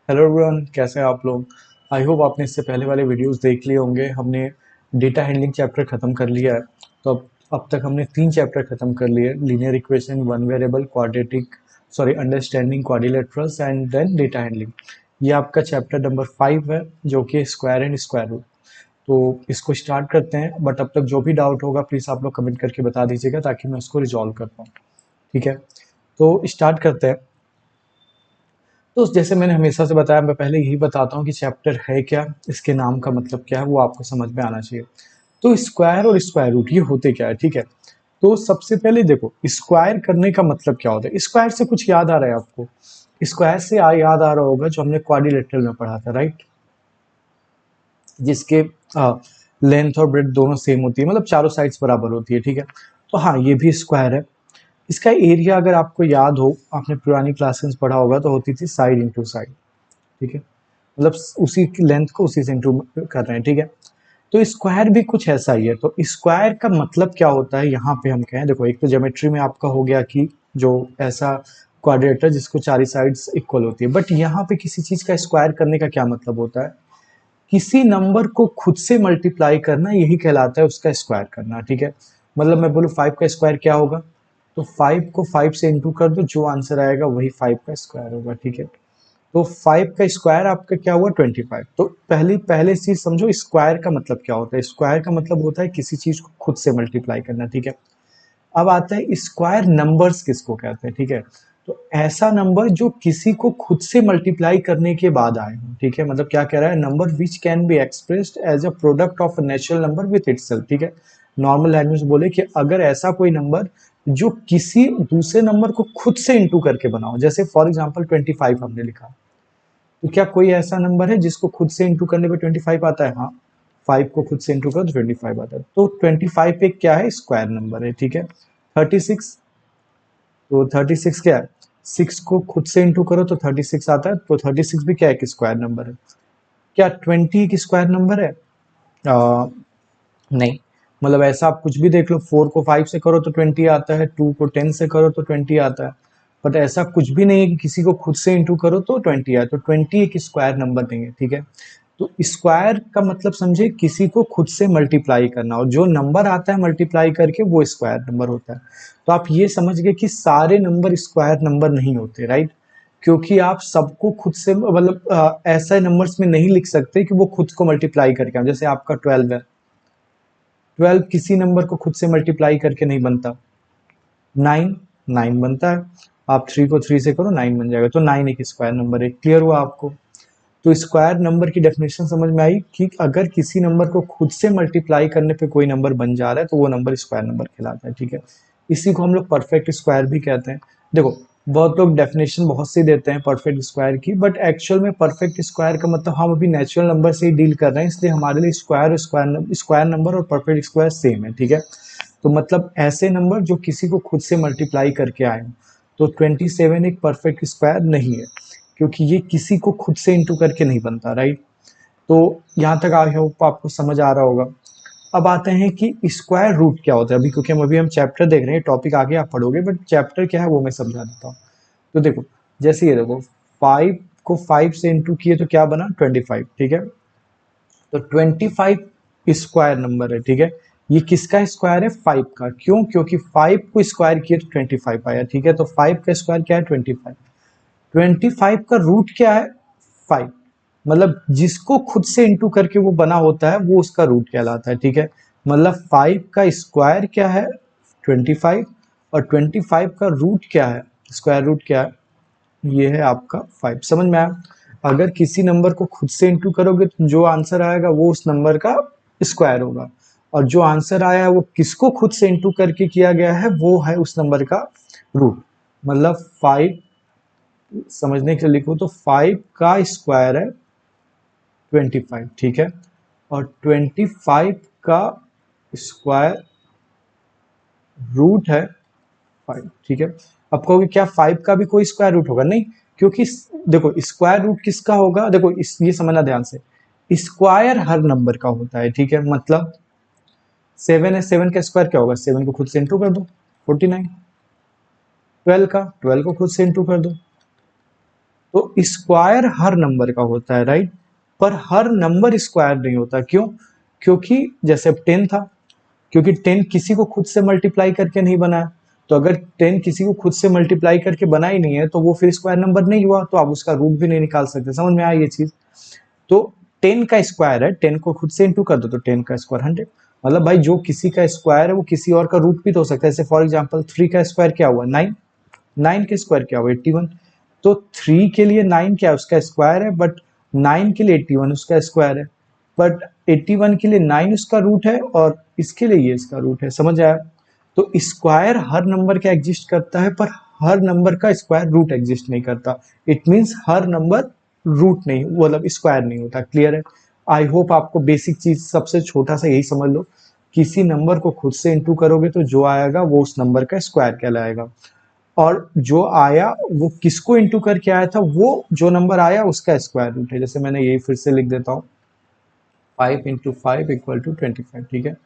Hello everyone, कैसे हैं आप लोग। आई होप आपने इससे पहले वाले वीडियोस देख लिए होंगे। हमने डेटा हैंडलिंग चैप्टर ख़त्म कर लिया है। तो अब तक हमने 3 चैप्टर ख़त्म कर लिए, linear equation, one variable, quadratic, sorry understanding quadrilaterals and then data handling. ये आपका चैप्टर नंबर 5 है, जो कि स्क्वायर एंड स्क्वायर रूट। तो इसको स्टार्ट करते हैं, बट अब तक जो भी डाउट होगा प्लीज़ आप लोग कमेंट करके बता दीजिएगा ताकि मैं उसको रिजॉल्व कर पाऊँ। ठीक है, तो स्टार्ट करते हैं। तो जैसे मैंने हमेशा से बताया, मैं पहले यही बताता हूँ कि चैप्टर है क्या, इसके नाम का मतलब क्या है, वो आपको समझ में आना चाहिए। तो स्क्वायर और स्क्वायर रूट ये होते क्या है, ठीक है। तो सबसे पहले देखो, स्क्वायर करने का मतलब क्या होता है। स्क्वायर से कुछ याद आ रहा है आपको? स्क्वायर से याद आ रहा होगा जो हमने क्वाड्रिलेटरल में पढ़ा था, राइट, जिसके लेंथ और ब्रेड्थ दोनों सेम होती है, मतलब चारों साइड्स बराबर होती है, ठीक है। तो हाँ, ये भी स्क्वायर है। इसका एरिया अगर आपको याद हो, आपने पुरानी क्लासेस में पढ़ा होगा, तो होती थी साइड इंटू साइड, ठीक है। मतलब उसी की लेंथ को उसी से इंटू कर रहे हैं, ठीक है। तो स्क्वायर भी कुछ ऐसा ही है। तो स्क्वायर का मतलब क्या होता है, यहाँ पे हम कहें, देखो एक तो ज्योमेट्री में आपका हो गया कि जो ऐसा क्वाड्रेटर जिसको चारों साइड्स इक्वल होती है, बट यहाँ पे किसी चीज का स्क्वायर करने का क्या मतलब होता है, किसी नंबर को खुद से मल्टीप्लाई करना, यही कहलाता है उसका स्क्वायर करना, ठीक है। मतलब मैं बोलूँ 5 का स्क्वायर क्या होगा, तो 5 को 5 से इंटू कर दो, जो आंसर आएगा वही 5 का स्क्वायर होगा, ठीक है। तो 5 का स्क्वायर आपका क्या हुआ, 25। तो पहले पहले चीज समझो, स्क्वायर का मतलब क्या होता है। स्क्वायर का मतलब होता है किसी चीज को खुद से मल्टीप्लाई करना, ठीक है। अब आता है स्क्वायर नंबर्स किसको कहते हैं, ठीक है। तो ऐसा नंबर जो किसी को खुद से मल्टीप्लाई करने के बाद आए हो, ठीक है। मतलब क्या कह रहा है, number which can be expressed as a product of natural number with itself, ठीक है। नॉर्मल लैंग्वेज बोले कि अगर ऐसा कोई नंबर जो किसी दूसरे नंबर को खुद से इंटू करके बनाओ, जैसे फॉर एग्जांपल 25 हमने लिखा, तो क्या कोई ऐसा नंबर है जिसको खुद से इंटू करने पे 25 आता है? हाँ, 5 को खुद से इंटू करो तो 25 आता है। तो 25 एक क्या है, स्क्वायर नंबर है, ठीक है। 36, तो 36 क्या है, 6 को खुद से इंटू करो तो 36 आता है, तो 36 भी क्या है, एक स्क्वायर नंबर है। क्या 20 एक स्क्वायर नंबर है? नहीं। मतलब ऐसा आप कुछ भी देख लो, 4 को 5 से करो तो 20 आता है, 2 को 10 से करो तो 20 आता है। बट ऐसा कुछ भी नहीं है कि किसी को खुद से इंटू करो तो 20 आए। तो 20 एक स्क्वायर नंबर नहीं है, ठीक है। तो स्क्वायर का मतलब समझे किसी को खुद से मल्टीप्लाई करना, और जो नंबर आता है मल्टीप्लाई करके वो स्क्वायर नंबर होता है। तो आप ये समझ गए कि सारे नंबर स्क्वायर नंबर नहीं होते, राइट। क्योंकि आप सबको खुद से मतलब ऐसे नंबर्स में नहीं लिख सकते कि वो खुद को मल्टीप्लाई करके जैसे आपका 12 है, 12 किसी नंबर को खुद से मल्टीप्लाई करके नहीं बनता। 9, 9 बनता है। आप 3 को 3 से करो, 9 बन जाएगा। तो 9 एक स्क्वायर नंबर है। क्लियर हुआ आपको? तो स्क्वायर नंबर की डेफिनेशन समझ में आई कि अगर किसी नंबर को खुद से मल्टीप्लाई करने पे कोई नंबर बन जा रहा है तो वो नंबर स्क्वायर नंबर कहलाता है, ठीक है। इसी को हम लोग परफेक्ट स्क्वायर भी कहते हैं। देखो, बहुत लोग डेफिनेशन बहुत सी देते हैं परफेक्ट स्क्वायर की, बट एक्चुअल में परफेक्ट स्क्वायर का मतलब हम अभी नेचुरल नंबर से ही डील कर रहे हैं, इसलिए हमारे लिए स्क्वायर नंबर और परफेक्ट स्क्वायर सेम है, ठीक है। तो मतलब ऐसे नंबर जो किसी को खुद से मल्टीप्लाई करके आए हों। तो 27 एक परफेक्ट स्क्वायर नहीं है, क्योंकि ये किसी को खुद से इंटू करके नहीं बनता, राइट। तो यहाँ तक आई होप आपको समझ आ रहा होगा। अब आते हैं कि स्क्वायर रूट क्या होता है। अभी क्योंकि हम चैप्टर देख रहे हैं, टॉपिक आगे आप पढ़ोगे, बट चैप्टर क्या है वो मैं समझा देता हूँ। तो देखो, जैसे ये देखो, 5 को 5 से इंटू किए तो क्या बना, 25, ठीक है। तो 25 स्क्वायर नंबर है, ठीक है। ये किसका स्क्वायर है, 5 का। क्यों? क्योंकि 5 को स्क्वायर किए तो 25 आया, ठीक है। तो 5 का स्क्वायर क्या है, 25। 25 का रूट क्या है, 5। मतलब जिसको खुद से इंटू करके वो बना होता है वो उसका रूट कहलाता है, ठीक है। मतलब 5 का स्क्वायर क्या है, 25, और 25 का रूट क्या है, स्क्वायर रूट क्या है, ये है आपका 5। समझ में आया? अगर किसी नंबर को खुद से इंटू करोगे तो जो आंसर आएगा वो उस नंबर का स्क्वायर होगा, और जो आंसर आया है वो किसको खुद से इंटू करके किया गया है, वो है उस नंबर का रूट। मतलब 5, समझने के लिए लिखो तो 5 का स्क्वायर है 25, ठीक है। और 25 का स्क्वायर रूट है 5, ठीक है। अब कहोगे क्या 5 का भी कोई स्क्वायर रूट होगा? नहीं, क्योंकि देखो स्क्वायर रूट किसका होगा, देखो ये समझना ध्यान से, स्क्वायर हर नंबर का होता है, ठीक है। मतलब 7 है, 7 का स्क्वायर क्या होगा, 7 को खुद से इंटू कर दो, 49। 12 का, 12 को खुद से इंटू कर दो, तो स्क्वायर हर नंबर का होता है, राइट, पर हर नंबर स्क्वायर नहीं होता। क्यों? क्योंकि जैसे 10 था, क्योंकि 10 किसी को खुद से मल्टीप्लाई करके नहीं बना है। तो अगर 10 किसी को खुद से मल्टीप्लाई करके बना ही नहीं है तो वो फिर स्क्वायर नंबर नहीं हुआ, तो आप उसका रूट भी नहीं निकाल सकते। समझ में आया ये चीज? तो 10 का स्क्वायर है, 10 को खुद से इंटू कर दो तो 10 का स्क्वायर 100। मतलब भाई जो किसी का स्क्वायर है वो किसी और का रूट भी तो हो सकता है। जैसे फॉर एग्जांपल 3 का स्क्वायर क्या हुआ? 9। 9 के स्क्वायर क्या हुआ? 81। तो 3 के लिए 9 क्या है? उसका स्क्वायर है, बट 9 के लिए 81 उसका स्क्वायर है, बट 81 के लिए 9 उसका रूट है और इसके लिए ये इसका रूट है। समझ आया? तो स्क्वायर हर नंबर का एग्जिस्ट करता है, पर हर नंबर का स्क्वायर रूट एग्जिस्ट नहीं करता। इट मीन्स हर नंबर रूट नहीं, मतलब स्क्वायर नहीं होता। क्लियर है? आई होप आपको बेसिक चीज सबसे छोटा सा यही समझ लो, किसी नंबर को खुद से इंटू करोगे तो जो आएगा वो उस नंबर का स्क्वायर कहलाएगा, और जो आया वो किसको इंटू करके आया था, वो जो नंबर आया उसका स्क्वायर रूट है। जैसे मैंने यही फिर से लिख देता हूँ, 5 इंटू 5 इक्वल टू 25। ठीक है,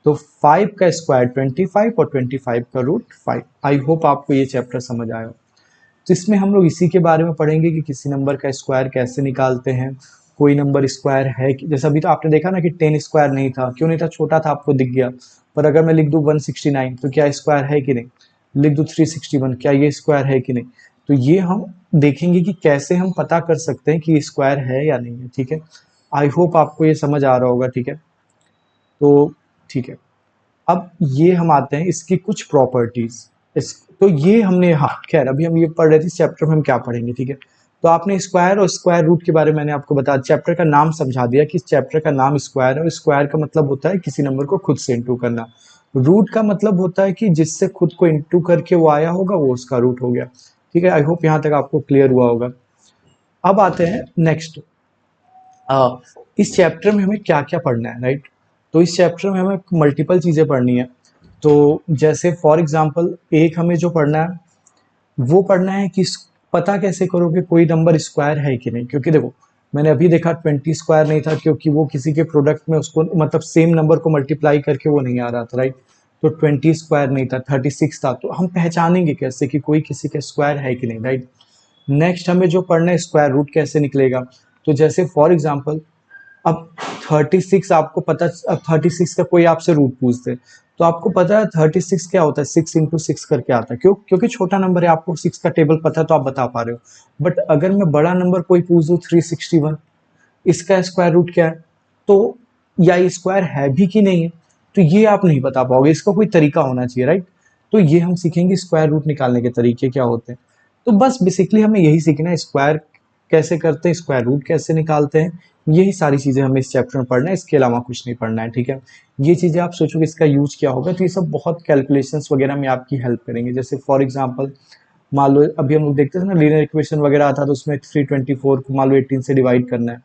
तो 5 का स्क्वायर 25 और 25 का रूट 5। आई होप आपको ये चैप्टर समझ आया। तो इसमें हम लोग इसी के बारे में पढ़ेंगे कि किसी नंबर का स्क्वायर कैसे निकालते हैं, कोई नंबर स्क्वायर है कि, जैसे अभी तो आपने देखा ना कि 10 स्क्वायर नहीं था। क्यों नहीं था? छोटा था, आपको दिख गया। पर अगर मैं लिख दूं 169 तो क्या स्क्वायर है कि नहीं? लिख दूं 361, क्या ये स्क्वायर है कि नहीं? तो ये हम देखेंगे कि कैसे हम पता कर सकते हैं कि ये स्क्वायर है या नहीं है। ठीक है, आई होप आपको ये समझ आ रहा होगा। ठीक है, तो ठीक है, अब ये हम आते हैं इसकी कुछ प्रॉपर्टीज। इस तो ये हमने, हाँ खैर अभी हम ये पढ़ रहे थे, इस चैप्टर में हम क्या पढ़ेंगे। ठीक है, तो आपने स्क्वायर और स्क्वायर रूट के बारे में मैंने आपको बताया, चैप्टर का नाम समझा दिया कि इस चैप्टर का नाम स्क्वायर है, और स्क्वायर का मतलब होता है किसी नंबर को खुद से इंटू करना। रूट का मतलब होता है कि जिससे खुद को इंटू करके वो आया होगा वो उसका रूट हो गया। ठीक है, आई होप यहाँ तक आपको क्लियर हुआ होगा। अब आते हैं नेक्स्ट, इस चैप्टर में हमें क्या क्या पढ़ना है, राइट। तो इस चैप्टर में हमें मल्टीपल चीज़ें पढ़नी है। तो जैसे फॉर एग्जांपल एक हमें जो पढ़ना है वो पढ़ना है कि पता कैसे करोगे कोई नंबर स्क्वायर है कि नहीं। क्योंकि देखो मैंने अभी देखा 20 स्क्वायर नहीं था, क्योंकि वो किसी के प्रोडक्ट में उसको मतलब सेम नंबर को मल्टीप्लाई करके वो नहीं आ रहा था, राइट। तो 20 स्क्वायर नहीं था, 36 था। तो हम पहचानेंगे कैसे कि कोई किसी का स्क्वायर है कि नहीं, राइट। नेक्स्ट हमें जो पढ़ना है स्क्वायर रूट कैसे निकलेगा। तो जैसे फॉर एग्जांपल अब 36 आपको पता, अब 36 का कोई आपसे रूट पूछते तो आपको पता है 36 क्या होता है, 6 इंटू 6 करके आता है। क्यों? क्योंकि छोटा नंबर है, आपको 6 का टेबल पता है तो आप बता पा रहे हो। बट अगर मैं बड़ा नंबर कोई पूछ दूँ 361, इसका स्क्वायर रूट क्या है, तो या ये स्क्वायर है भी कि नहीं है, तो ये आप नहीं बता पाओगे। इसका कोई तरीका होना चाहिए, राइट। तो ये हम सीखेंगे स्क्वायर रूट निकालने के तरीके क्या होते हैं। तो बस बेसिकली हमें यही सीखना है, स्क्वायर कैसे करते हैं, स्क्वायर रूट कैसे निकालते हैं, यही सारी चीज़ें हमें इस चैप्टर में पढ़ना है। इसके अलावा कुछ नहीं पढ़ना है। ठीक है, ये चीज़ें आप सोचो कि इसका यूज क्या होगा, तो ये सब बहुत कैलकुलेशंस वगैरह में आपकी हेल्प करेंगे। जैसे फॉर एग्जांपल मान लो अभी हम लोग देखते थे ना लीनियर इक्वेशन वगैरह आता, तो उसमें 324 को मान लो 18 से डिवाइड करना है।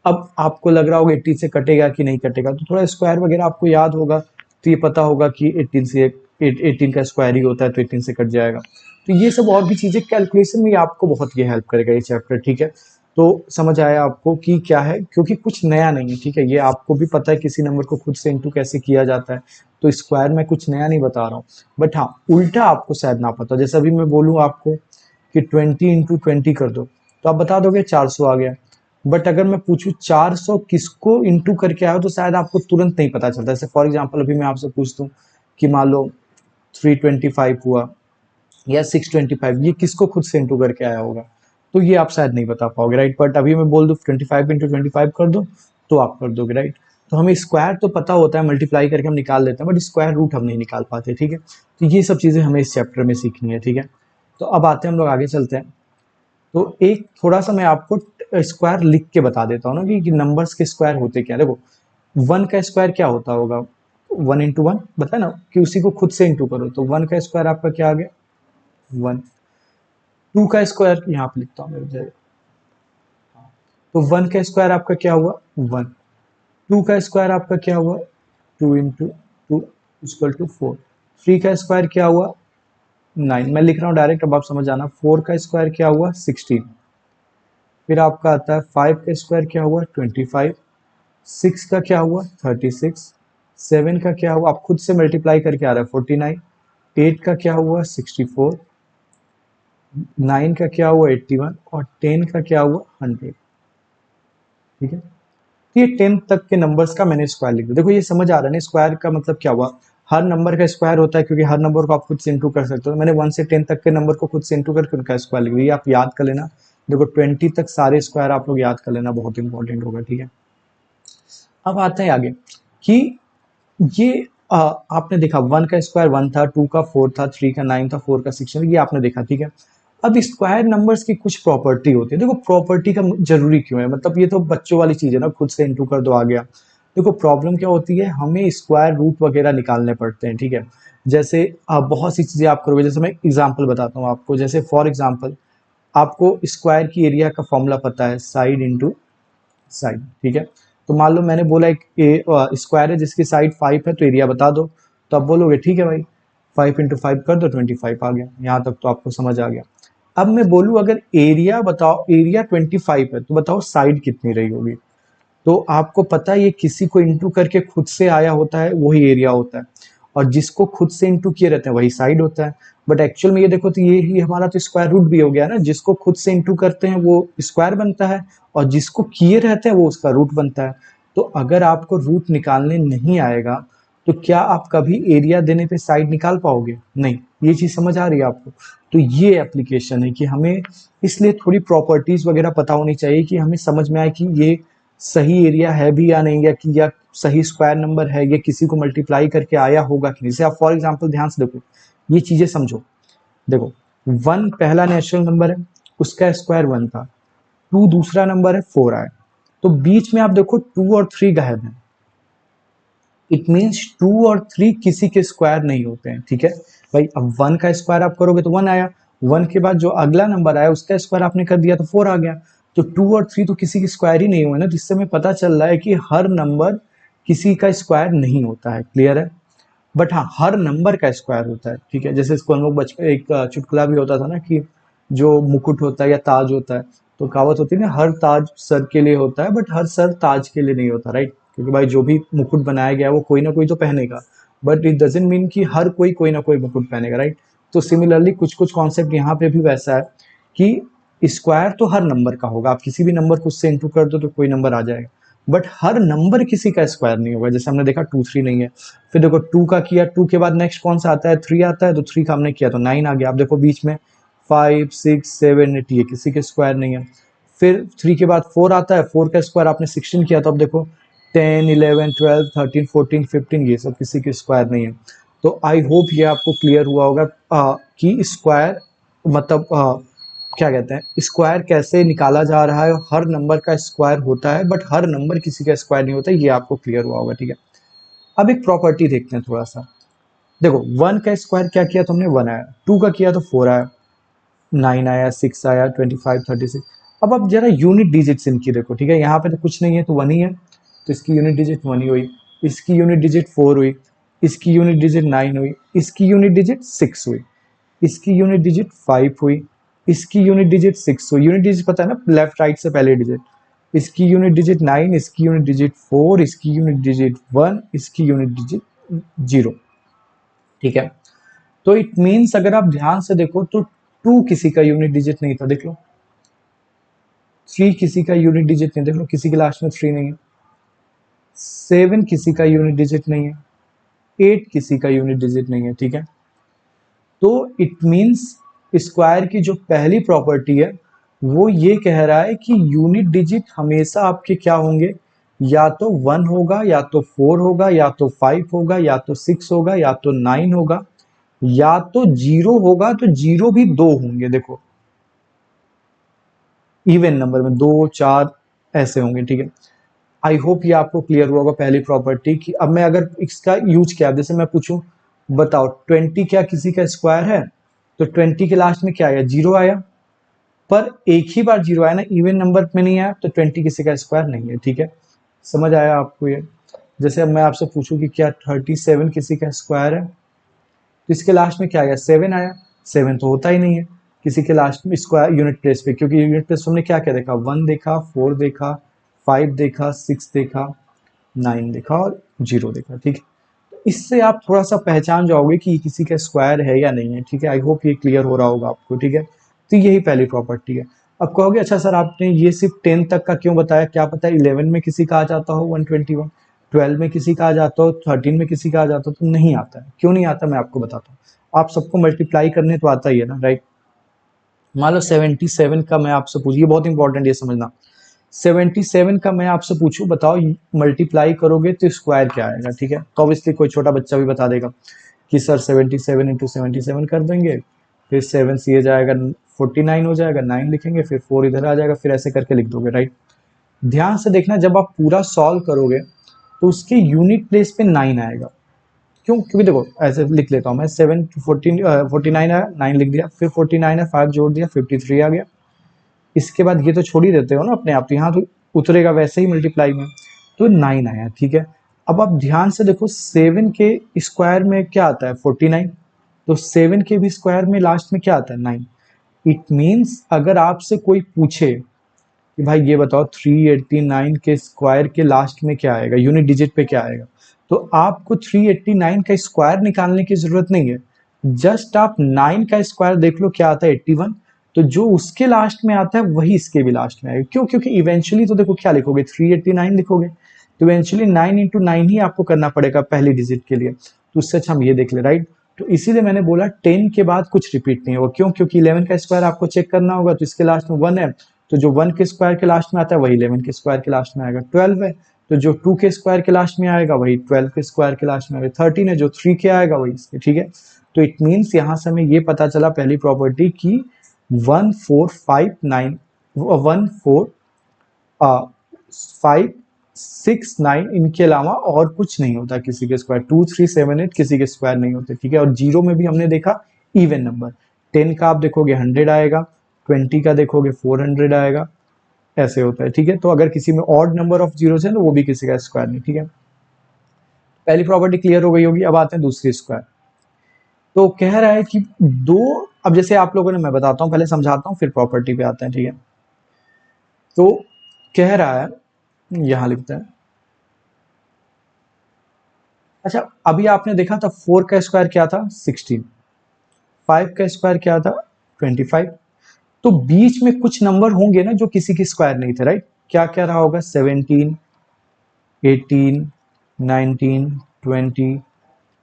अब आपको लग रहा होगा 80 से कटेगा कि नहीं कटेगा, तो थोड़ा स्क्वायर वगैरह आपको याद होगा, तो ये पता होगा कि 18 से 18 का स्क्वायर ही होता है, तो 18 से कट जाएगा। तो ये सब और भी चीज़ें कैलकुलेशन में आपको बहुत ये हेल्प करेगा ये चैप्टर। ठीक है, तो समझ आया आपको कि क्या है, क्योंकि कुछ नया नहीं है। ठीक है, ये आपको भी पता है किसी नंबर को खुद से इंटू कैसे किया जाता है, तो स्क्वायर में कुछ नया नहीं बता रहा हूँ। बट हाँ, उल्टा आपको शायद ना पता, जैसे अभी मैं बोलूँ आपको कि 20 इंटू 20 कर दो तो आप बता दोगे 400 आ गया। बट अगर मैं पूछूं 400 किसको इंटू करके आया हो, तो शायद आपको तुरंत नहीं पता चलता। जैसे फॉर एग्जांपल अभी मैं आपसे पूछ दूं कि मान लो 325 हुआ या 625, ये किसको खुद से इंटू करके आया होगा, तो ये आप शायद नहीं बता पाओगे, राइट। बट अभी मैं बोल दूं 25 इंटू 25 कर दो तो आप कर दोगे, राइट। तो हमें स्क्वायर तो पता होता है, मल्टीप्लाई करके हम निकाल लेते हैं, बट स्क्वायर रूट हम नहीं निकाल पाते। ठीक है, तो ये सब चीज़ें हमें इस चैप्टर में सीखनी है। ठीक है, तो अब आते हैं हम लोग आगे चलते हैं। तो एक थोड़ा सा मैं आपको स्क्वायर लिख के बता देता हूँ ना कि नंबर्स के स्क्वायर होते क्या। देखो 1 का स्क्वायर क्या होता होगा, 1 इंटू 1 बताया ना कि उसी को खुद से इंटू करो, तो 1 का स्क्वायर आपका क्या आ गया 1। 2 का स्क्वायर यहाँ पे लिखता हूँ मेरे जगह, तो 1 का स्क्वायर आपका क्या हुआ 1। 2 का स्क्वायर आपका क्या हुआ 2 इंटू 2 इक्वल टू 4। 3 का स्क्वायर क्या हुआ 9, मैं लिख रहा हूँ डायरेक्ट, अब आप समझ आना। 4 का स्क्वायर क्या हुआ 16। फिर आपका आता है 5 का स्क्वायर क्या हुआ 25। 6 का क्या हुआ 36। 7 का क्या हुआ, आप खुद से मल्टीप्लाई करके आ रहा है 49। 8 का क्या हुआ 64। 9 का क्या हुआ 81 और 10 का क्या हुआ 100। ठीक है, तो ये 10 तक के नंबर्स का मैंने स्क्वायर लिख दिया। देखो ये समझ आ रहा है ना, स्क्वायर का मतलब क्या हुआ, हर नंबर का स्क्वायर होता है, क्योंकि हर नंबर को आप खुद से इंटू कर सकते हो। मैंने 1 से 10 तक के नंबर को खुद से इंटू करके उनका स्क्वायर लिख दिया, आप याद कर लेना। देखो 20 तक सारे स्क्वायर आप लोग याद कर लेना, बहुत इंपॉर्टेंट होगा। ठीक है, अब आते हैं आगे कि ये आपने देखा 1 का स्क्वायर 1 था, 2 का 4 था, 3 का 9 था, 4 का 6 था, ये आपने देखा। ठीक है, अब स्क्वायर नंबर्स की कुछ प्रॉपर्टी होती है। देखो प्रॉपर्टी का जरूरी क्यों है, मतलब ये तो बच्चों वाली चीज है ना, खुद से इंटू कर दो आ गया। देखो प्रॉब्लम क्या होती है, हमें स्क्वायर रूट वगैरह निकालने पड़ते हैं। ठीक है, जैसे बहुत सी चीजें आप करोगे, जैसे मैं एग्जांपल बताता हूँ आपको। जैसे फॉर एग्जांपल आपको स्क्वायर की एरिया का फॉर्मूला पता है, साइड इंटू साइड। ठीक है, तो मान लो मैंने बोला एक स्क्वायर है जिसकी साइड 5 है, तो एरिया बता दो। तो आप बोलोगे ठीक है भाई, 5 इंटू 5 कर दो, 25 आ गया। यहाँ तक तो आपको समझ आ गया। अब मैं बोलूँ अगर एरिया बताओ, एरिया 25 है, तो बताओ साइड कितनी रही होगी। तो आपको पता है ये किसी को इंटू करके खुद से आया होता है, वही एरिया होता है, और जिसको खुद से इंटू किए रहते हैं वही साइड होता है। बट एक्चुअल में ये देखो तो ये ही हमारा तो स्क्वायर रूट भी हो गया ना, जिसको खुद से इंटू करते हैं वो स्क्वायर बनता है, और जिसको किए रहते हैं वो उसका रूट बनता है। तो अगर आपको रूट निकालने नहीं आएगा तो क्या आप कभी एरिया देने पे साइड निकाल पाओगे? नहीं। ये चीज समझ आ रही है आपको? तो ये एप्लीकेशन है कि हमें इसलिए थोड़ी प्रॉपर्टीज वगैरह पता होनी चाहिए कि हमें समझ में आए कि ये सही एरिया है भी या नहीं, या सही स्क्वायर नंबर है, ये किसी को मल्टीप्लाई करके आया होगा कि नहीं। जैसे आप फॉर एग्जांपल ध्यान से देखो, ये चीजें समझो। देखो 1 पहला नेचुरल नंबर है, उसका स्क्वायर 1 था। 2 दूसरा नंबर है, 4 आया। तो बीच में आप देखो 2 और 3 गायब है। इट मीन्स 2 और 3 किसी के स्क्वायर नहीं होते हैं। ठीक है भाई, अब 1 का स्क्वायर आप करोगे तो 1 आया, 1 के बाद जो अगला नंबर आया उसका स्क्वायर आपने कर दिया तो 4 आ गया। तो 2 और 3 तो किसी के स्क्वायर ही नहीं हुए ना, जिससे हमें पता चल रहा है कि हर नंबर किसी का स्क्वायर नहीं होता है। क्लियर है? बट हाँ, हर नंबर का स्क्वायर होता है। ठीक है, जैसे इसको हम लोग बचपन एक चुटकुला भी होता था ना कि जो मुकुट होता है या ताज होता है, तो कहावत होती है ना, हर ताज सर के लिए होता है बट हर सर ताज के लिए नहीं होता। राइट? क्योंकि भाई जो भी मुकुट बनाया गया है वो कोई ना कोई तो पहनेगा, बट इट डजेंट मीन कि हर कोई ना कोई मुकुट पहनेगा। राइट? तो सिमिलरली कुछ कुछ कॉन्सेप्ट यहाँ पे भी वैसा है कि स्क्वायर तो हर नंबर का होगा, आप किसी भी नंबर को उससे इंटू कर दो तो कोई नंबर आ जाएगा, बट हर नंबर किसी का स्क्वायर नहीं होगा। जैसे हमने देखा 2 3 नहीं है। फिर देखो 2 का किया, 2 के बाद नेक्स्ट कौन सा आता है? 3 आता है, तो 3 का हमने किया तो 9 आ गया। आप देखो बीच में 5 6 7 8, ये किसी के स्क्वायर नहीं है। फिर 3 के बाद 4 आता है, 4 का स्क्वायर आपने 16 किया, तो अब देखो 10 11 12 13 14 15, ये सब किसी के स्क्वायर नहीं है। तो आई होप ये आपको क्लियर हुआ होगा कि स्क्वायर मतलब क्या कहते हैं, स्क्वायर कैसे निकाला जा रहा है। हर नंबर का स्क्वायर होता है बट हर नंबर किसी का स्क्वायर नहीं होता, ये आपको क्लियर हुआ होगा। ठीक है, अब एक प्रॉपर्टी देखते हैं थोड़ा सा। देखो 1 का स्क्वायर क्या किया तुमने? 1 आया। 2 का किया तो 4 आया, 9 आया, 6 आया, 25 36। अब जरा यूनिट डिजिट्स इनकी देखो। ठीक है, यहाँ पे तो कुछ नहीं है तो 1 ही है, तो इसकी यूनिट डिजिट 1 ही हुई। इसकी यूनिट डिजिट 4 हुई, इसकी यूनिट डिजिट 9 हुई, इसकी यूनिट डिजिट 6 हुई, इसकी यूनिट डिजिट 5 हुई, इसकी यूनिट डिजिट 6 हुई। यूनिट डिजिट पता है ना, लेफ्ट राइट से पहले डिजिट। इसकी यूनिट डिजिट 9, इसकी यूनिट डिजिट 4, इसकी यूनिट डिजिट 1, इसकी यूनिट डिजिट 0। ठीक है, तो इट मीन्स अगर आप ध्यान से देखो तो 2 किसी का यूनिट डिजिट नहीं था, देख लो। 3 किसी का यूनिट डिजिट नहीं, देख लो किसी के लास्ट में 3 नहीं है। 7 किसी का यूनिट डिजिट नहीं है। 8 किसी का यूनिट डिजिट नहीं है। ठीक है, तो इट मीन्स स्क्वायर की जो पहली प्रॉपर्टी है वो ये कह रहा है कि यूनिट डिजिट हमेशा आपके क्या होंगे, या तो 1 होगा, या तो 4 होगा, या तो 5 होगा, या तो 6 होगा, या तो 9 होगा, या तो 0 होगा। तो 0 भी 2 होंगे। देखो इवन नंबर में 2 4 ऐसे होंगे। ठीक है, आई होप ये आपको क्लियर हुआ होगा पहली प्रॉपर्टी की। अब मैं अगर इसका यूज किया, जैसे मैं पूछूं बताओ 20 क्या किसी का स्क्वायर है? तो 20 के लास्ट में क्या आया? 0 आया, पर एक ही बार 0 आया ना, इवन नंबर में नहीं आया, तो 20 किसी का स्क्वायर नहीं है। ठीक है, समझ आया आपको ये? जैसे अब मैं आपसे पूछूं कि क्या 37 किसी का स्क्वायर है? तो इसके लास्ट में क्या आया? 7 आया। 7 तो होता ही नहीं है किसी के लास्ट में स्क्वायर यूनिट प्लेस पे, क्योंकि यूनिट प्लेस हमने क्या क्या देखा? 1 देखा, 4 देखा, 5 देखा, 6 देखा, 9 देखा और 0 देखा। ठीक है, इससे आप थोड़ा सा पहचान जाओगे कि किसी का स्क्वायर है या नहीं है। ठीक है, आई होप ये क्लियर हो रहा होगा आपको। ठीक है, तो यही पहली प्रॉपर्टी है। अब कहोगे अच्छा सर आपने ये सिर्फ 10 तक का क्यों बताया, क्या पता 11 में किसी का आ जाता हो 121, 12 में किसी का आ जाता हो, 13 में किसी का आ जाता हो, तो नहीं आता है। क्यों नहीं आता मैं आपको बताता हूँ। आप सबको मल्टीप्लाई करने तो आता ही है ना, राइट। मान लो 77 का मैं आपसे पूछूं, ये बहुत इंपॉर्टेंट ये समझना, 77 का मैं आपसे पूछूं बताओ मल्टीप्लाई करोगे तो स्क्वायर क्या आएगा, ठीक है। तो ऑब्वियसली कोई छोटा बच्चा भी बता देगा कि सर 77 इंटू 77 कर देंगे, फिर 7 से ये जाएगा 49 हो जाएगा, 9 लिखेंगे, फिर 4 इधर आ जाएगा, फिर ऐसे करके लिख दोगे, राइट। ध्यान से देखना, जब आप पूरा सॉल्व करोगे तो उसके यूनिट प्लेस पे 9 आएगा। क्यों? क्योंकि देखो ऐसे लिख लेता हूँ मैं, 7 14 49 आया, 9 लिख दिया, फिर 49 है 5 जोड़ दिया 53 आ गया। इसके बाद ये तो छोड़ ही देते हो ना अपने आप, तो यहाँ तो उतरेगा वैसे ही मल्टीप्लाई में, तो 9 आया, ठीक है। अब आप ध्यान से देखो 7 के स्क्वायर में क्या आता है 49, तो 7 के भी स्क्वायर में लास्ट में क्या आता है 9। इट मीन्स अगर आपसे कोई पूछे कि भाई ये बताओ 389 के स्क्वायर के लास्ट में क्या आएगा, यूनिट डिजिट पे क्या आएगा, तो आपको 389 का स्क्वायर निकालने की जरूरत नहीं है। जस्ट आप 9 का स्क्वायर देख लो क्या आता है 81, तो जो उसके लास्ट में आता है वही इसके भी लास्ट में आएगा। क्यों? क्योंकि इवेंचुअली तो देखो क्या लिखोगे 389 लिखोगे, तो इवेंचुअली 9 इंटू 9 ही आपको करना पड़ेगा पहली डिजिट के लिए, तो उससे अच्छा हम ये देख ले, राइट। तो इसीलिए मैंने बोला 10 के बाद कुछ रिपीट नहीं होगा। क्यों? क्योंकि 11 का स्क्वायर आपको चेक करना होगा, तो इसके लास्ट में 1 है, तो जो 1 के स्क्वायर के लास्ट में आता है वही 11 के स्क्वायर के लास्ट में आएगा। 12 है तो जो 2 के स्क्वायर के लास्ट में आएगा वही 12 के स्क्वायर के लास्ट में आएगा। 13 है जो 3 के आएगा वही इसके, ठीक है। तो इट मीन्स यहाँ से हमें ये पता चला पहली प्रॉपर्टी की 1459 569 इनके अलावा और कुछ नहीं होता किसी के स्क्वायर। 2378 किसी के स्क्वायर नहीं होते, ठीक है। और जीरो में भी हमने देखा इवन नंबर, 10 का आप देखोगे 100 आएगा, 20 का देखोगे 400 आएगा, ऐसे होता है, ठीक है। तो अगर किसी में ऑड नंबर ऑफ जीरो है तो वो भी किसी का स्क्वायर नहीं, ठीक है। पहली प्रॉपर्टी क्लियर हो गई होगी। अब आते हैं दूसरी स्क्वायर। तो कह रहा है कि दो, अब जैसे आप लोगों ने, मैं बताता हूँ पहले समझाता हूँ फिर प्रॉपर्टी पे आते हैं, ठीक है। तो कह रहा है, यहां लिखते हैं, अच्छा अभी आपने देखा था 4 का स्क्वायर क्या था 16, 5 का स्क्वायर क्या था 25, तो बीच में कुछ नंबर होंगे ना जो किसी के स्क्वायर नहीं थे, राइट। क्या क्या रहा होगा 17, 18, 19, 20,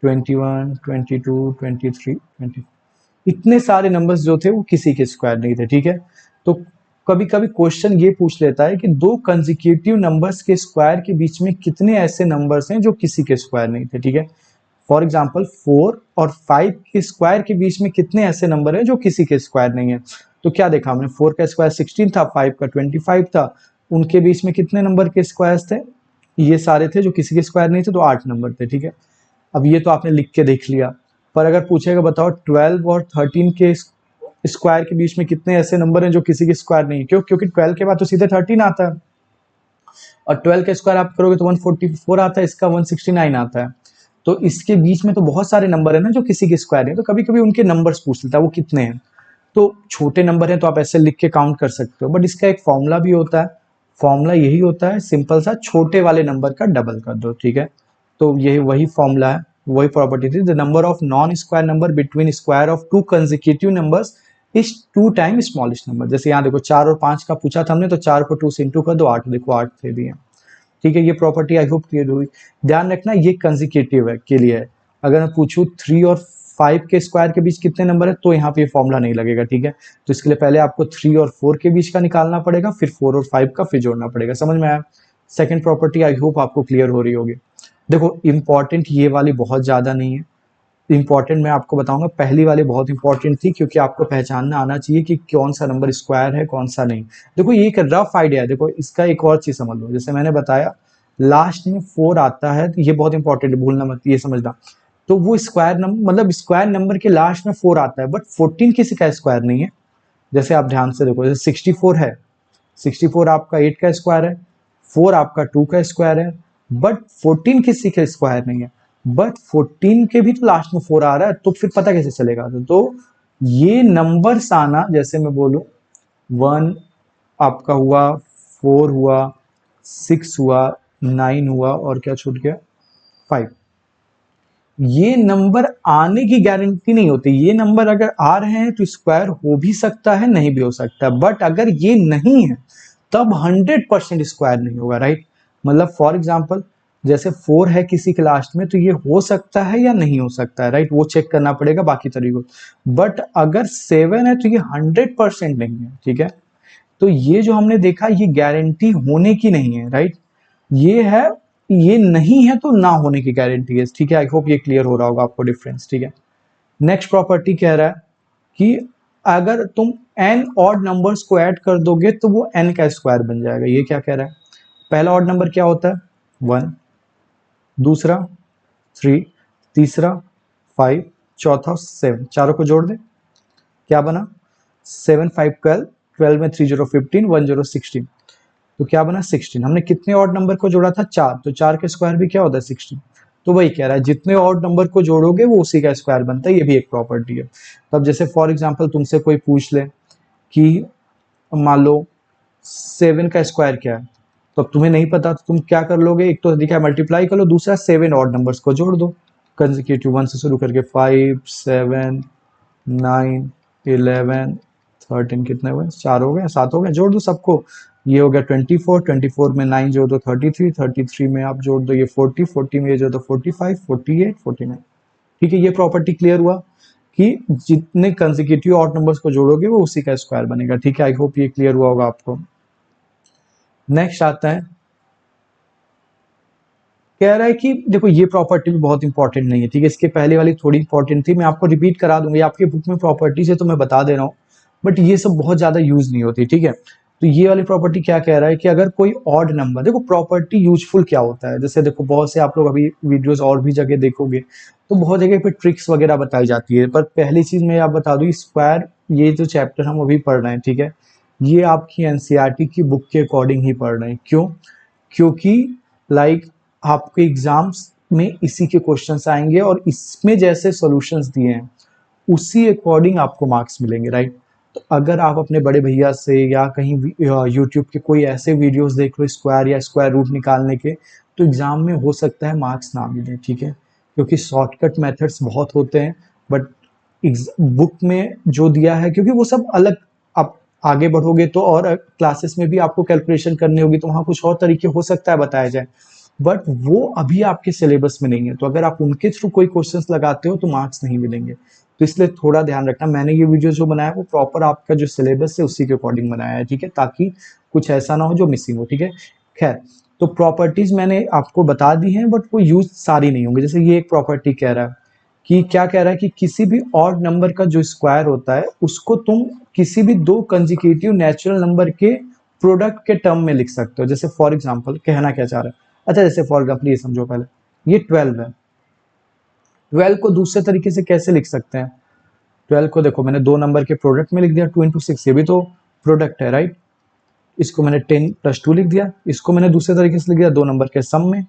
21, 22, 23, 20, इतने सारे नंबर्स जो थे वो किसी के स्क्वायर नहीं थे, ठीक है। तो कभी कभी क्वेश्चन ये पूछ लेता है कि दो कंसेक्यूटिव नंबर्स के स्क्वायर के बीच में कितने ऐसे नंबर्स हैं जो किसी के स्क्वायर नहीं थे, ठीक है। फॉर एग्जाम्पल 4 और 5 के स्क्वायर के बीच में कितने ऐसे नंबर हैं जो किसी के स्क्वायर नहीं है। तो क्या देखा हमने, 4 का स्क्वायर 16 था, 5 का 25 था, उनके बीच में कितने नंबर के स्क्वायर्स थे, ये सारे थे जो किसी के स्क्वायर नहीं थे, तो 8 नंबर थे, ठीक है। अब ये तो आपने लिख के देख लिया, पर अगर पूछेगा बताओ 12 और 13 के स्क्वायर के बीच में कितने ऐसे नंबर हैं जो किसी के स्क्वायर नहीं, क्यों? क्योंकि 12 के बाद तो सीधे 13 आता है, और 12 का स्क्वायर आप करोगे तो 144 आता है, इसका 169 आता है। तो इसके बीच में तो बहुत सारे नंबर है ना जो किसी के स्क्वायर नहीं, तो कभी कभी उनके नंबर्स पूछ लेता है वो कितने हैं। तो छोटे नंबर हैं तो आप ऐसे लिख के काउंट कर सकते हो, बट इसका एक फॉर्मूला भी होता है। फॉर्मूला यही होता है सिंपल सा, छोटे वाले नंबर का डबल कर दो, ठीक है। तो यही वही फॉर्मूला है, वही प्रॉपर्टी थी। The number of non square number between square of to consecutive numbers is 2 time smallest number. जैसे यहाँ देखो 4 और 5 का पूछा था हमने, तो 4 को 2 से इंटू कर दो, 8, देखो 8 दे दिए, ठीक है। ये प्रॉपर्टी आई होप क्लियर हुई। ध्यान रखना ये कंसेक्यूटिव है के लिए है। अगर मैं पूछूं 3 और 5 के स्क्वायर के बीच कितने नंबर है, तो यहाँ पे फॉर्मूला नहीं लगेगा, ठीक है। तो इसके लिए पहले आपको 3 और 4 के बीच का निकालना पड़ेगा, फिर 4 और 5 का फिर जोड़ना पड़ेगा। समझ में आया? सेकंड प्रॉपर्टी आई होप आपको क्लियर हो रही होगी। देखो इंपॉर्टेंट ये वाली बहुत ज्यादा नहीं है, इंपॉर्टेंट मैं आपको बताऊंगा, पहली वाली बहुत इंपॉर्टेंट थी क्योंकि आपको पहचानना आना चाहिए कि कौन सा नंबर स्क्वायर है कौन सा नहीं। देखो ये एक रफ आइडिया है, देखो इसका एक और चीज समझ लो, जैसे मैंने बताया लास्ट में 4 आता है, तो ये बहुत इंपॉर्टेंट है, भूलना मत, ये समझना। तो वो स्क्वायर नंबर, मतलब स्क्वायर नंबर के लास्ट में 4 आता है, बट 14 किसी का स्क्वायर नहीं है। जैसे आप ध्यान से देखो, जैसे 64 है, 64 आपका 8 का स्क्वायर है, 4 आपका 2 का स्क्वायर है, बट 14 किसी का स्क्वायर नहीं है। बट 14 के भी तो लास्ट में 4 आ रहा है, तो फिर पता कैसे चलेगा? तो ये नंबर्स आना, जैसे मैं बोलूं 1 आपका हुआ, 4 हुआ, 6 हुआ, 9 हुआ, और क्या छूट गया 5, ये नंबर आने की गारंटी नहीं होती। ये नंबर अगर आ रहे हैं तो स्क्वायर हो भी सकता है, नहीं भी हो सकता, बट अगर ये नहीं है तब 100% स्क्वायर नहीं होगा, राइट। मतलब फॉर एग्जांपल जैसे 4 है किसी के लास्ट में, तो ये हो सकता है या नहीं हो सकता है, राइट, वो चेक करना पड़ेगा बाकी तरीकों। बट अगर 7 है तो ये 100% नहीं है, ठीक है। तो ये जो हमने देखा ये गारंटी होने की नहीं है, राइट। ये है, ये नहीं है तो ना होने की गारंटी है, ठीक है। आई होप ये क्लियर हो रहा होगा आपको डिफरेंस, ठीक है। नेक्स्ट प्रॉपर्टी कह रहा है कि अगर तुम n ऑड नंबर्स को ऐड कर दोगे तो वो n का स्क्वायर बन जाएगा। ये क्या कह रहा है? पहला ऑड नंबर क्या होता है? 1, दूसरा 3, तीसरा 5, चौथा 7, चारों को जोड़ दे, क्या बना? 7 5 12, 12 में 3 0 15, 1 0 16, तो क्या बना? 16। हमने कितने ऑड नंबर को जोड़ा था? 4, तो 4 का स्क्वायर भी क्या होता है? 16। तो वही कह रहा है जितने ऑड नंबर को जोड़ोगे वो उसी का स्क्वायर बनता है। ये भी एक प्रॉपर्टी है। तब जैसे फॉर एग्जांपल तुमसे कोई पूछ ले कि मान लो 7 का स्क्वायर क्या है, तो अब तुम्हें नहीं पता तो तुम क्या कर लोगे? एक तो दिखा मल्टीप्लाई कर लो, दूसरा 7 ऑड नंबर्स को जोड़ दो कंसेक्यूटिव 1 से शुरू करके 5 7 9 11 13, कितने हुए? 4 हो गए, 7 हो गए, जोड़ दो सबको। ये हो गया 24, 24 में 9 जोड़ दो 33, 33 में आप जोड़ दो ये 40, 40 में ये जोड़ दो 45, 48, 49। ठीक है, ये प्रॉपर्टी क्लियर हुआ कि जितने कंसेक्यूटिव ऑड नंबर्स को जोड़ोगे वो उसी का स्क्वायर बनेगा। ठीक है, आई होप ये क्लियर हुआ होगा आपको। नेक्स्ट आता है, कह रहा है कि देखो ये प्रॉपर्टी भी बहुत इंपॉर्टेंट नहीं है, ठीक है, इसके पहले वाली थोड़ी इंपॉर्टेंट थी, मैं आपको रिपीट करा दूंगी, आपके बुक में प्रॉपर्टीज है तो मैं बता दे रहा हूँ, बट ये सब बहुत ज्यादा यूज नहीं होती। ठीक है, तो ये वाली प्रॉपर्टी क्या कह रहा है कि अगर कोई ऑड नंबर, देखो प्रॉपर्टी यूजफुल क्या होता है, जैसे देखो बहुत से आप लोग अभी वीडियोस और भी जगह देखोगे तो बहुत जगह पे ट्रिक्स वगैरह बताई जाती है, पर पहली चीज मैं आप बता दूं, स्क्वायर ये जो चैप्टर हम अभी पढ़ रहे हैं, ठीक है, ये आपकी एनसीईआरटी की बुक के अकॉर्डिंग ही पढ़ रहे हैं। क्यों? क्योंकि लाइक आपके एग्जाम्स में इसी के क्वेश्चंस आएंगे और इसमें जैसे सॉल्यूशंस दिए हैं उसी अकॉर्डिंग आपको मार्क्स मिलेंगे, राइट। तो अगर आप अपने बड़े भैया से या कहीं यूट्यूब के कोई ऐसे वीडियोस देख लो स्क्वायर या स्क्वायर रूट निकालने के, तो एग्जाम में हो सकता है मार्क्स ना मिले, ठीक है, क्योंकि शॉर्टकट मेथड्स बहुत होते हैं, बट बुक में जो दिया है, क्योंकि वो सब अलग, आप आगे बढ़ोगे तो और क्लासेस में भी आपको कैलकुलेशन करनी होगी तो वहाँ कुछ और तरीके हो सकता है बताया जाए, बट वो अभी आपके सिलेबस में नहीं है, तो अगर आप उनके थ्रू कोई क्वेश्चंस लगाते हो तो मार्क्स नहीं मिलेंगे। तो इसलिए थोड़ा ध्यान रखना, मैंने ये वीडियो जो बनाया वो प्रॉपर आपका जो सिलेबस है उसी के अकॉर्डिंग बनाया है, ठीक है, ताकि कुछ ऐसा ना हो जो मिसिंग हो, ठीक है। खैर, तो प्रॉपर्टीज मैंने आपको बता दी हैं, बट वो यूज सारी नहीं होंगी। जैसे ये एक प्रॉपर्टी कह रहा है कि क्या कह रहा है कि किसी भी ऑड नंबर का जो स्क्वायर होता है उसको तुम किसी भी दो कंसेक्यूटिव नेचुरल नंबर के प्रोडक्ट के टर्म में लिख सकते हो। जैसे फॉर एग्जांपल कहना क्या चाह रहा है, अच्छा जैसे फॉर एग्जाम्पल ये समझो, पहले ये 12 है, 12 को दूसरे तरीके से कैसे लिख सकते हैं? 12 को देखो मैंने दो नंबर के प्रोडक्ट में लिख दिया, 2 इंटू 6, ये भी तो प्रोडक्ट है, राइट। इसको मैंने 10 प्लस 2 लिख दिया, इसको मैंने दूसरे तरीके से लिख दिया दो नंबर के सम में,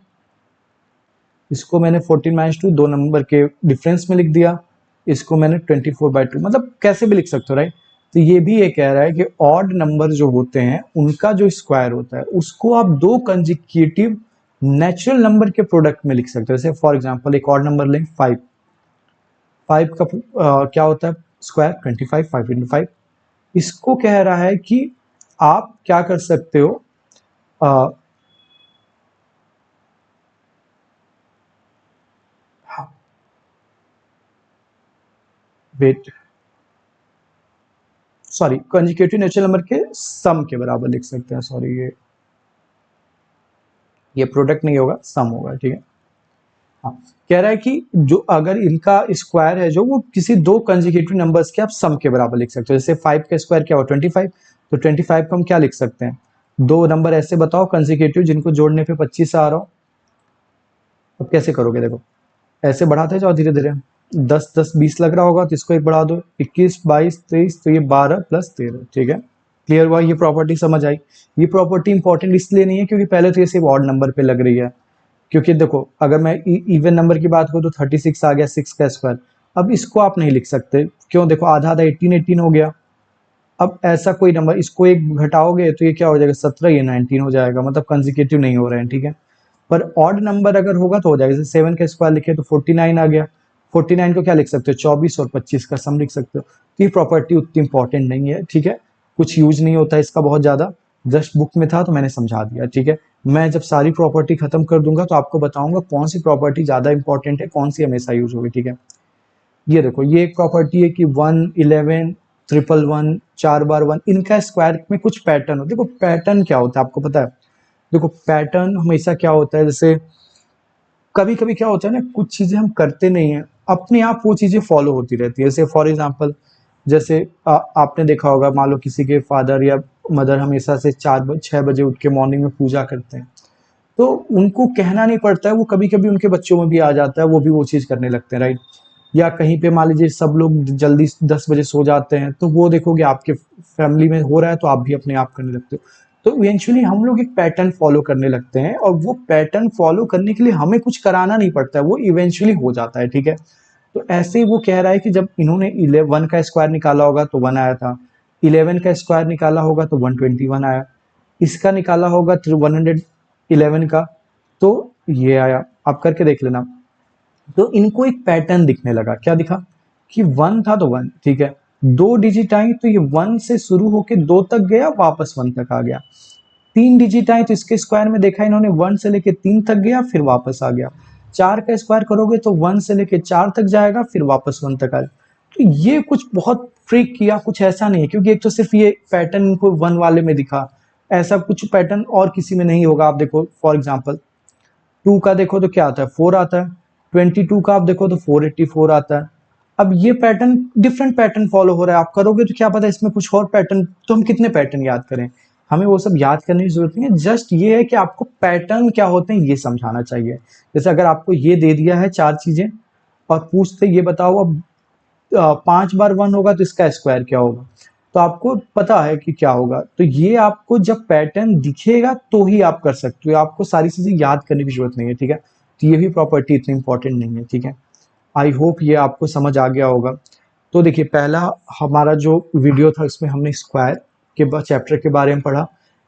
इसको मैंने 14 माइनस 2 दो नंबर के डिफरेंस में लिख दिया, इसको मैंने 24/2, मतलब कैसे भी लिख सकते हो, राइट। तो ये भी ये कह रहा है कि ऑड नंबर जो होते हैं उनका जो स्क्वायर होता है उसको आप दो कंसेक्यूटिव नेचुरल नंबर के प्रोडक्ट में लिख सकते हो। जैसे फॉर एग्जांपल एक और नंबर लें 5, 5 का क्या होता है स्क्वायर? 25, 5 इंटू 5। इसको कह रहा है कि आप क्या कर सकते हो, wait, sorry, consecutive natural number के सम के बराबर लिख सकते हैं, सॉरी ये प्रोडक्ट नहीं होगा, सम होगा, ठीक है। हाँ, कह रहा है कि जो अगर इनका स्क्वायर है जो वो किसी दो कंसेक्यूटिव नंबर्स के आप सम के बराबर लिख सकते हो। जैसे 5 का स्क्वायर क्या हो? 25, तो 25 को हम क्या लिख सकते हैं? दो नंबर ऐसे बताओ कंसेक्यूटिव जिनको जोड़ने पे 25 आ रहा हो। अब कैसे करोगे? देखो ऐसे बढ़ाते जाओ धीरे धीरे, 10 10 20 लग रहा होगा तो इसको एक बढ़ा दो, 21 22 23, तो ये 12 प्लस 13, ठीक है। क्लियर हुआ? ये प्रॉपर्टी समझ आई। ये प्रॉपर्टी इंपॉर्टेंट इसलिए नहीं है क्योंकि पहले तो ये सिर्फ ऑड नंबर पे लग रही है, क्योंकि देखो अगर मैं इवन नंबर की बात करूँ तो 36 आ गया 6 का स्क्वायर, अब इसको आप नहीं लिख सकते, क्यों? देखो आधा आधा 18 18 हो गया। अब ऐसा कोई नंबर इसको एक घटाओगे तो ये क्या हो जाएगा? 17, ये 19 हो जाएगा, मतलब कंसेक्यूटिव नहीं हो रहे हैं, ठीक है। पर ऑड नंबर अगर होगा तो हो जाएगा, जैसे 7 का स्क्वायर लिखे तो 49 आ गया। 49 को क्या लिख सकते हो, 24 और 25 का सम लिख सकते हो। तो ये प्रॉपर्टी उतनी इंपॉर्टेंट नहीं है, ठीक है, कुछ यूज नहीं होता इसका बहुत ज्यादा, जस्ट बुक में था तो मैंने समझा दिया, ठीक है। मैं जब सारी प्रॉपर्टी खत्म कर दूंगा तो आपको बताऊंगा कौन सी प्रॉपर्टी ज्यादा इंपॉर्टेंट है, कौन सी हमेशा यूज होगी, ठीक है। ये देखो, ये एक प्रॉपर्टी है कि 1, 11, 111, 4 बार 1, इनका स्क्वायर में कुछ पैटर्न हो। देखो पैटर्न क्या होता है आपको पता है, देखो पैटर्न हमेशा क्या होता है, जैसे कभी कभी क्या होता है ना, कुछ चीजें हम करते नहीं है, अपने आप वो चीजें फॉलो होती रहती है। जैसे फॉर एग्जाम्पल, जैसे आपने देखा होगा, मान लो किसी के फादर या मदर हमेशा से 6 बजे उठ के मॉर्निंग में पूजा करते हैं, तो उनको कहना नहीं पड़ता है, वो कभी कभी उनके बच्चों में भी आ जाता है, वो भी वो चीज करने लगते हैं, राइट। या कहीं पे मान लीजिए सब लोग जल्दी 10 बजे सो जाते हैं, तो वो देखोगे आपके फैमिली में हो रहा है तो आप भी अपने आप करने लगते हो। तो इवेंचुअली हम लोग एक पैटर्न फॉलो करने लगते हैं, और वो पैटर्न फॉलो करने के लिए हमें कुछ कराना नहीं पड़ता है, वो इवेंचुअली हो जाता है, ठीक है। तो ऐसे ही वो कह रहा है कि जब इन्होंने 11 का स्क्वायर निकाला होगा तो 1 आया था, 11 का स्क्वायर निकाला होगा तो 121 आया, इसका निकाला होगा 111 का तो ये आया। आप करके देख लेना। तो इनको एक पैटर्न दिखने लगा, क्या दिखा कि 1 था तो 1, ठीक है, 2 डिजिट आई तो ये 1 से शुरू होके 2 तक गया, वापस 1 तक आ गया। 3 डिजिट आई तो इसके स्क्वायर में देखा इन्होंने 1 से लेके 3 तक गया, फिर वापस आ गया। 4 का स्क्वायर करोगे तो 1 से लेके 4 तक जाएगा, फिर वापस 1 तक आएगा। तो ये कुछ बहुत ट्रिक किया, कुछ ऐसा नहीं है, क्योंकि एक तो सिर्फ ये पैटर्न इनको 1 वाले में दिखा, ऐसा कुछ पैटर्न और किसी में नहीं होगा। आप देखो फॉर एग्जाम्पल 2 का देखो तो क्या आता है, 4 आता है। 22 का आप देखो तो 484 आता है। अब ये पैटर्न, डिफरेंट पैटर्न फॉलो हो रहा है, आप करोगे तो क्या पता इसमें कुछ और पैटर्न, तो हम कितने पैटर्न याद करें, हमें वो सब याद करने की जरूरत नहीं है। जस्ट ये है कि आपको पैटर्न क्या होते हैं ये समझाना चाहिए। जैसे अगर आपको ये दे दिया है 4 चीजें और पूछते ये बताओ अब 5 बार 1 होगा तो इसका स्क्वायर क्या होगा, तो आपको पता है कि क्या होगा। तो ये आपको जब पैटर्न दिखेगा तो ही आप कर सकते हो, आपको सारी चीजें याद करने की जरूरत नहीं है, ठीक है। तो ये भी प्रॉपर्टी इतनी इंपॉर्टेंट नहीं है, ठीक है। आई होप ये आपको समझ आ गया होगा। तो देखिए, पहला हमारा जो वीडियो था इसमें हमने स्क्वायर के चैप्टर के बारे में पढ़ा,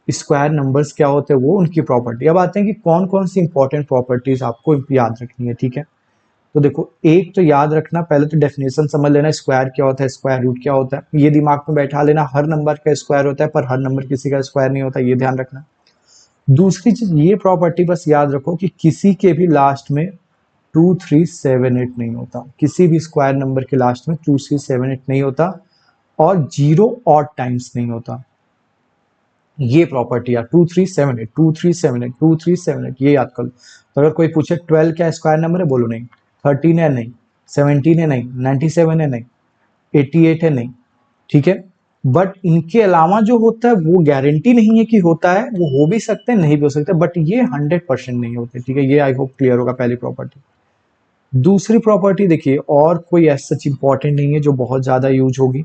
स्क्वायर नंबर्स क्या होते हैं वो, उनकी प्रॉपर्टी। अब आते हैं कि कौन कौन सी इंपॉर्टेंट प्रॉपर्टीज आपको याद रखनी है, ठीक है। तो देखो, एक तो याद रखना, पहले तो डेफिनेशन समझ लेना, स्क्वायर क्या होता है, स्क्वायर रूट क्या होता है, ये दिमाग में बैठा लेना। हर नंबर का स्क्वायर होता है पर हर नंबर किसी का स्क्वायर नहीं होता, ये ध्यान रखना। दूसरी चीज, ये प्रॉपर्टी बस याद रखो कि किसी के भी लास्ट में 2378 नहीं होता, किसी भी स्क्वायर नंबर के लास्ट में 2378 नहीं होता, और 0 ऑड टाइम्स नहीं होता। ये प्रॉपर्टी है 2378, 2378, 2378, ये याद कर लो। तो अगर कोई पूछे 12 क्या स्क्वायर नंबर है, बोलो नहीं। 13 है नहीं, 17 है नहीं, 97 है नहीं, 88 है नहीं, ठीक है। बट इनके अलावा जो होता है वो गारंटी नहीं है कि होता है, वो हो भी सकते हैं नहीं भी हो सकते, बट ये 100% नहीं होते, ठीक है। ये आई होप क्लियर होगा पहली प्रॉपर्टी। दूसरी प्रॉपर्टी देखिए, और कोई ऐसा सच इंपॉर्टेंट नहीं है जो बहुत ज्यादा यूज होगी।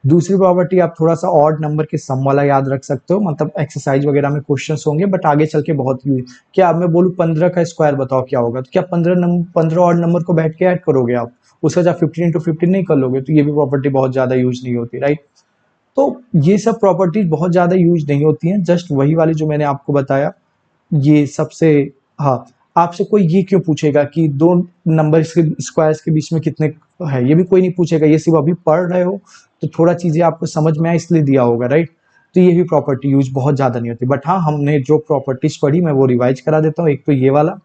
दूसरी प्रॉपर्टी आप थोड़ा सा ऑड नंबर के सम वाला याद रख सकते हो, मतलब एक्सरसाइज वगैरह में क्वेश्चंस होंगे, बट आगे चल के बहुत यूज। क्या अब मैं बोलूँ 15 का स्क्वायर बताओ क्या होगा, तो क्या 15 ऑड नंबर को बैठ के ऐड करोगे आप, उसका जब 15 × 15 नहीं कर लोगे, तो ये भी प्रॉपर्टी बहुत ज्यादा यूज नहीं होती, राइट। तो ये सब प्रॉपर्टीज बहुत ज्यादा यूज नहीं होती हैं, जस्ट वही वाली जो मैंने आपको बताया, ये सबसे। हाँ, आपसे कोई ये क्यों पूछेगा कि दो नंबर के स्क्वायर्स के बीच में कितने है, ये भी कोई नहीं पूछेगा, ये सिर्फ अभी पढ़ रहे हो तो थोड़ा चीजें आपको समझ में आए इसलिए दिया होगा, राइट। तो ये भी प्रॉपर्टी यूज बहुत ज्यादा नहीं होती, बट हाँ, हमने जो प्रॉपर्टीज पढ़ी मैं वो रिवाइज करा देता हूँ। एक तो ये वाला,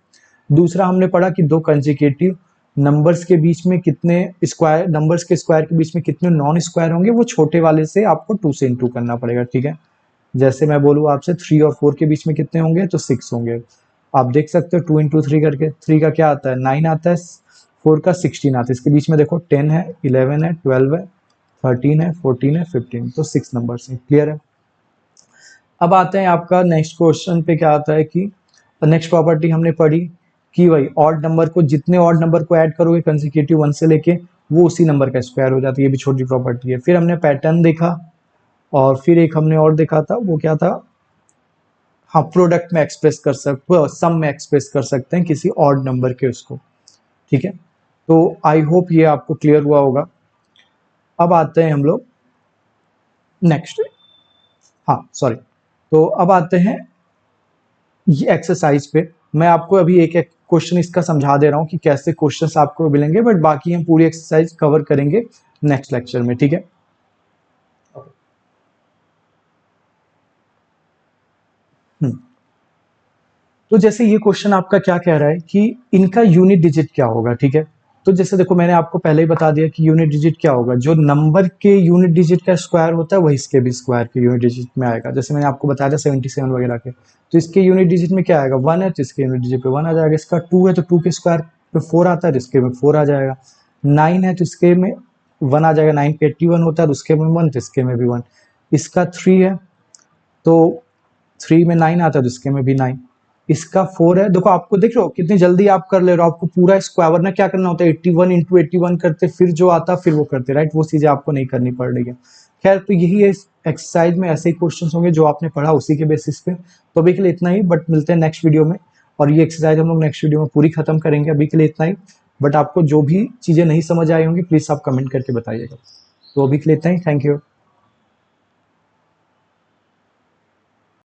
दूसरा हमने पढ़ा कि दो कंसेक्यूटिव नंबर्स के बीच में कितने स्क्वायर, नंबर्स के स्क्वायर के बीच में कितने नॉन स्क्वायर होंगे, वो छोटे वाले से आपको 2 से इंटू करना पड़ेगा, ठीक है। जैसे मैं बोलूँ आपसे 3 और 4 के बीच में कितने होंगे, तो 6 होंगे। आप देख सकते हो 2 × 3 करके, 3 का क्या आता है 9 आता है, 4 का 16 आता है, इसके बीच में देखो 10 है, 11 है, 12 है, 13 है, 14 है, 15, तो 6 नंबर है, क्लियर है। अब आते हैं आपका नेक्स्ट क्वेश्चन पे, क्या आता है कि नेक्स्ट प्रॉपर्टी हमने पढ़ी कि भाई ऑड नंबर को, जितने ऑड नंबर को ऐड करोगे कंसेक्यूटिव 1 से लेके, वो उसी नंबर का स्क्वायर हो जाता है, ये भी छोटी प्रॉपर्टी है। फिर हमने पैटर्न देखा, और फिर एक हमने और देखा था, वो क्या था, हाँ, प्रोडक्ट में एक्सप्रेस कर सकते, सम में एक्सप्रेस कर सकते हैं किसी ऑड नंबर के उसको, ठीक है। तो आई होप ये आपको क्लियर हुआ होगा। अब आते हैं हम लोग नेक्स्ट, हाँ सॉरी, तो अब आते हैं ये एक्सरसाइज पे मैं आपको अभी एक एक क्वेश्चन इसका समझा दे रहा हूँ कि कैसे क्वेश्चंस आपको मिलेंगे, बट बाकी हम पूरी एक्सरसाइज कवर करेंगे नेक्स्ट लेक्चर में, ठीक है। हम्म। तो जैसे ये क्वेश्चन आपका क्या कह रहा है कि इनका यूनिट डिजिट क्या होगा, ठीक है। तो जैसे देखो मैंने आपको पहले ही बता दिया कि यूनिट डिजिट क्या होगा, जो नंबर के यूनिट डिजिट का स्क्वायर होता है वही इसके भी स्क्वायर के यूनिट डिजिट में आएगा। जैसे मैंने आपको बताया था 77 वगैरह के, तो इसके यूनिट डिजिट में क्या आएगा, 1 है तो इसके यूनिट डिजिट पे 1 आ जाएगा। इसका 2 है तो 2 के स्क्वायर पे 4 आता है तो इसके में 4 आ जाएगा। 9 है तो इसके में 1 आ जाएगा, 9 पे 81 होता है तो उसके में 1 तो इसके में भी 1। इसका 3 है तो 3 में 9 आता है तो इसके में भी 9। इसका 4 है, देखो आपको देख रहे हो कितनी जल्दी आप कर ले रहे हो, आपको पूरा स्क्वायर, वरना क्या करना होता है 81 इंटू 81 करते फिर जो आता फिर वो करते, राइट, वो चीजें आपको नहीं करनी पड़ रही है। खैर तो यही है, इस एक्सरसाइज में ऐसे ही क्वेश्चंस होंगे जो आपने पढ़ा उसी के बेसिस पे। तो अभी के लिए इतना ही, बट मिलते हैं नेक्स्ट वीडियो में, और ये एक्सरसाइज हम लोग नेक्स्ट वीडियो में पूरी खत्म करेंगे। अभी के लिए इतना ही, बट आपको जो भी चीजें नहीं समझ आई होंगी प्लीज आप कमेंट करके बताइएगा। तो अभी के लिए इतना ही, थैंक यू।